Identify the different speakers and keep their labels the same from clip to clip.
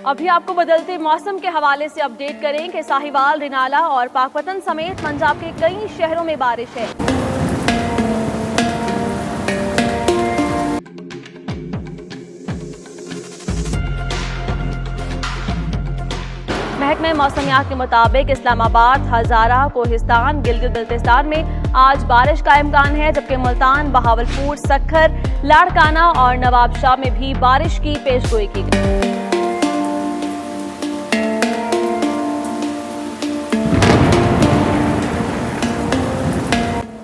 Speaker 1: अभी आपको बदलते मौसम के हवाले से अपडेट करें कि साहिवाल, रिनाला और पाकपतन समेत पंजाब के कई शहरों में बारिश है। महकमे मौसमियात के मुताबिक इस्लामाबाद, हजारा, कोहिस्तान, गिलगित बल्तिस्तान में आज बारिश का इम्कान है, जबकि मुल्तान, बहावलपुर, सक्खर, लाड़काना और नवाबशाह में भी बारिश की पेशगोई की गई।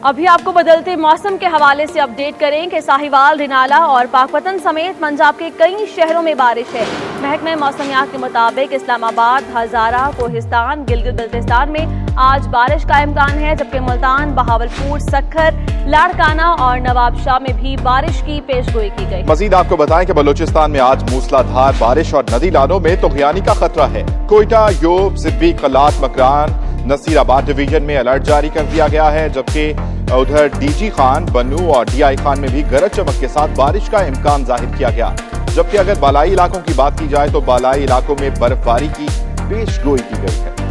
Speaker 1: अभी आपको बदलते मौसम के हवाले से अपडेट करें कि साहिवाल, रिनाला और पाकपतन समेत पंजाब के कई शहरों में बारिश है। महकमे मौसमियात के मुताबिक इस्लामाबाद, हजारा, कोहिस्तान, गिलगित बल्तिस्तान में आज बारिश का इम्कान है, जबकि मुल्तान, बहावलपुर, सक्खर, लाड़काना और नवाबशाह में भी बारिश की पेशगोई की गई।
Speaker 2: मजीद आपको बताएं कि बलूचिस्तान में आज मूसलाधार बारिश और नदी नालों में तूफ़ानी का खतरा है। कोयटा, योब, सिद्दीक, कलात, मकरान, नसीराबाद डिवीजन में अलर्ट जारी कर दिया गया है, जबकि उधर डीजी खान, बन्नू और डीआई खान में भी गरज चमक के साथ बारिश का इम्कान जाहिर किया गया। जबकि अगर बालाई इलाकों की बात की जाए तो बालाई इलाकों में बर्फबारी की पेशगोई की गई है।